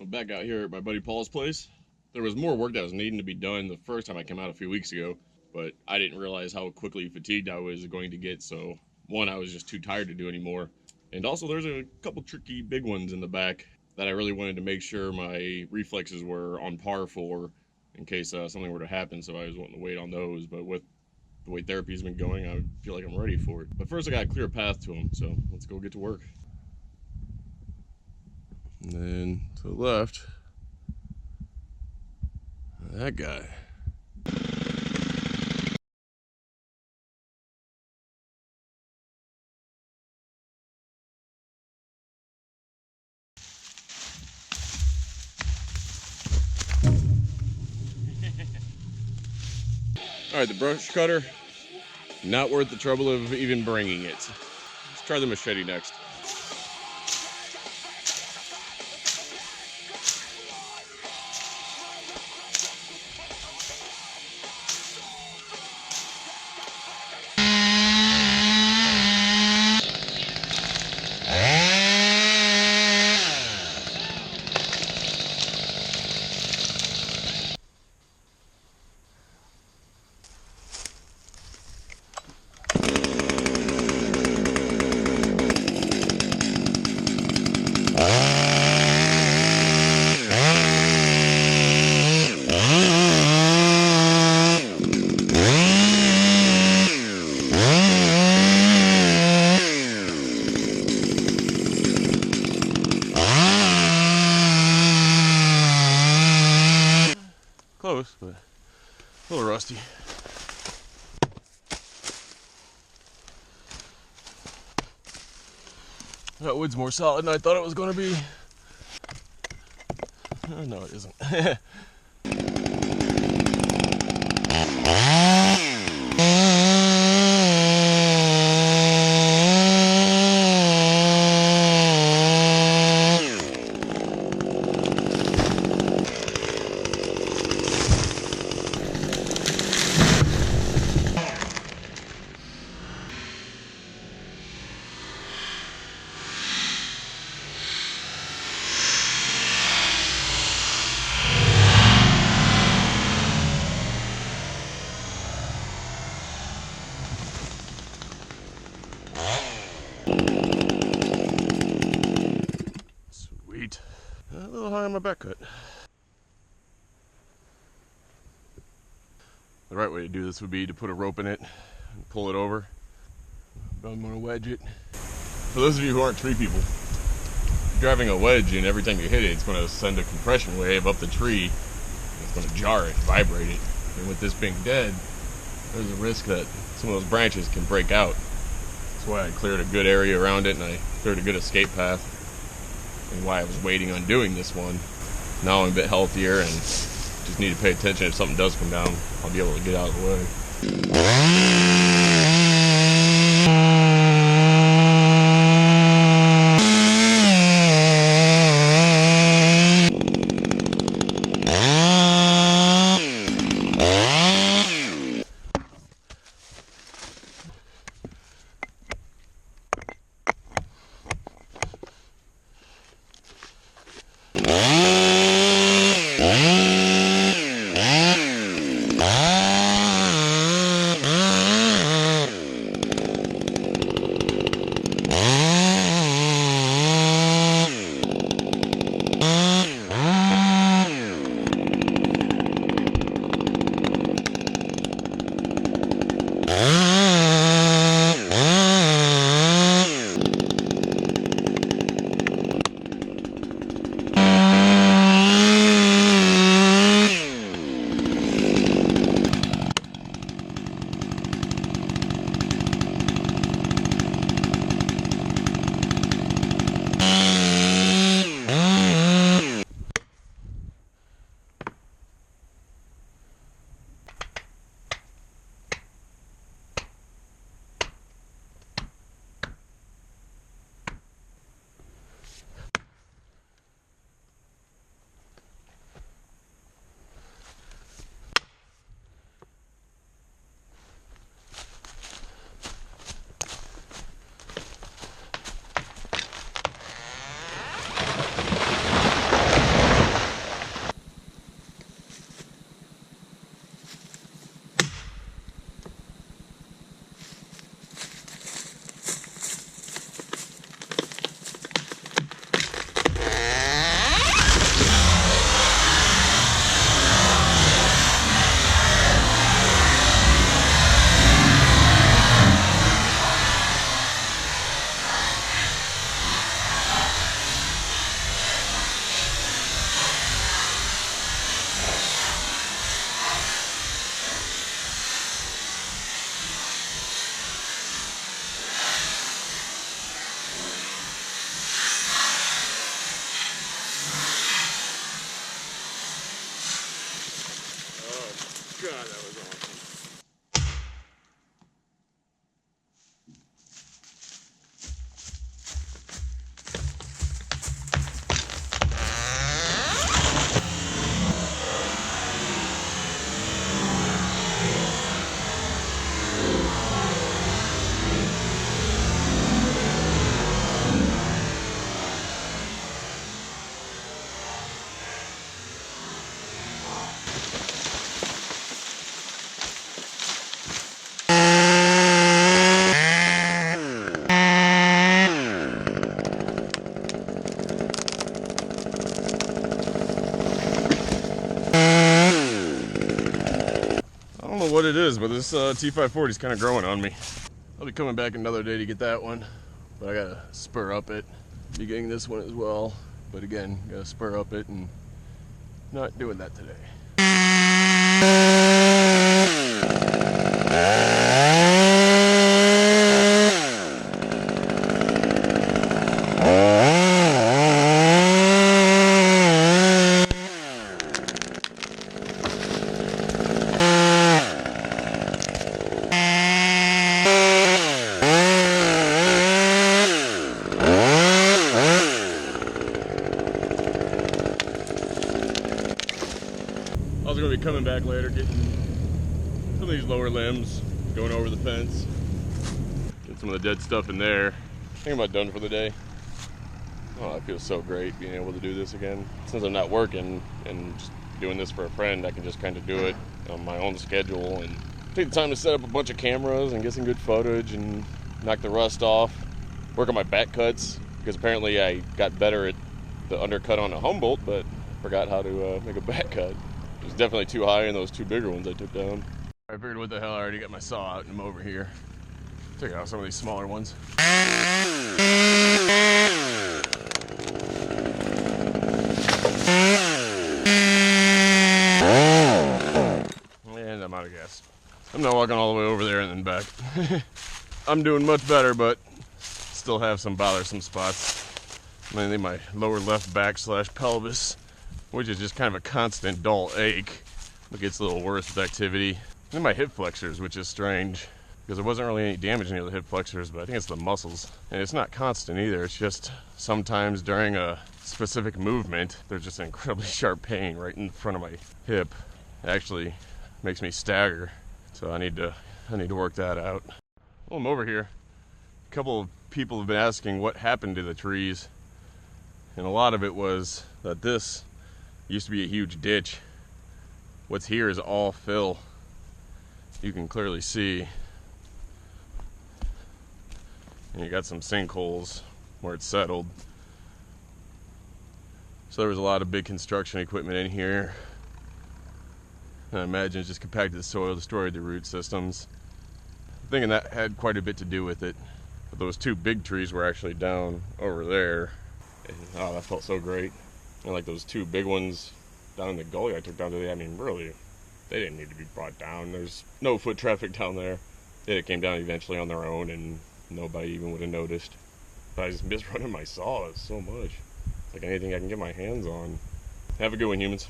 I'm back out here at my buddy Paul's place. There was more work that was needing to be done the first time I came out a few weeks ago, but I didn't realize how quickly fatigued I was going to get, so one, I was just too tired to do anymore. And also there's a couple tricky big ones in the back that I really wanted to make sure my reflexes were on par for in case something were to happen, so I was wanting to wait on those. But with the way therapy's been going, I feel like I'm ready for it. But first I gotta clear a path to them, so let's go get to work. And then to the left, that guy. Alright, the brush cutter, not worth the trouble of even bringing it. Let's try the machete next. Close, but a little rusty. That wood's more solid than I thought it was going to be. Oh, no, it isn't. Sweet. A little high on my back cut. The right way to do this would be to put a rope in it and pull it over. But I'm going to wedge it. For those of you who aren't tree people, if you're driving a wedge and every time you hit it, it's going to send a compression wave up the tree. It's going to jar it, vibrate it. And with this being dead, there's a risk that some of those branches can break out. That's why I cleared a good area around it and I cleared a good escape path. And why I was waiting on doing this one. Now I'm a bit healthier and just need to pay attention. If something does come down, I'll be able to get out of the way. know what it is, but this T540 is kind of growing on me. I'll be coming back another day to get that one, but I gotta spur up it. Be getting this one as well, but again, gotta spur up it and not doing that today. I was going to be coming back later, getting some of these lower limbs, going over the fence, get some of the dead stuff in there. I think I'm about done for the day. Oh, it feels so great being able to do this again. Since I'm not working and just doing this for a friend, I can just kind of do it on my own schedule and take the time to set up a bunch of cameras and get some good footage and knock the rust off, work on my back cuts, because apparently I got better at the undercut on a Humboldt, but forgot how to make a back cut. It was definitely too high in those two bigger ones I took down. I figured, what the hell, I already got my saw out and I'm over here. Take out some of these smaller ones. And I'm out of gas. I'm not walking all the way over there and then back. I'm doing much better, but still have some bothersome spots. Mainly my lower left back / pelvis, which is just kind of a constant dull ache. It gets a little worse with activity. And then my hip flexors, which is strange, because there wasn't really any damage near the hip flexors, but I think it's the muscles. And it's not constant either, it's just sometimes during a specific movement, there's just an incredibly sharp pain right in front of my hip. It actually makes me stagger, so I need to work that out. Well, I'm over here. A couple of people have been asking what happened to the trees, and a lot of it was that this used to be a huge ditch. What's here is all fill. You can clearly see. And you got some sinkholes where it's settled. So there was a lot of big construction equipment in here. And I imagine it just compacted the soil, destroyed the root systems. I'm thinking that had quite a bit to do with it. But those two big trees were actually down over there. And, oh, that felt so great. And like those two big ones down in the gully I took down today, I mean, really, they didn't need to be brought down. There's no foot traffic down there. It came down eventually on their own, and nobody even would have noticed. But I just miss running my saw so much. It's like anything I can get my hands on. Have a good one, humans.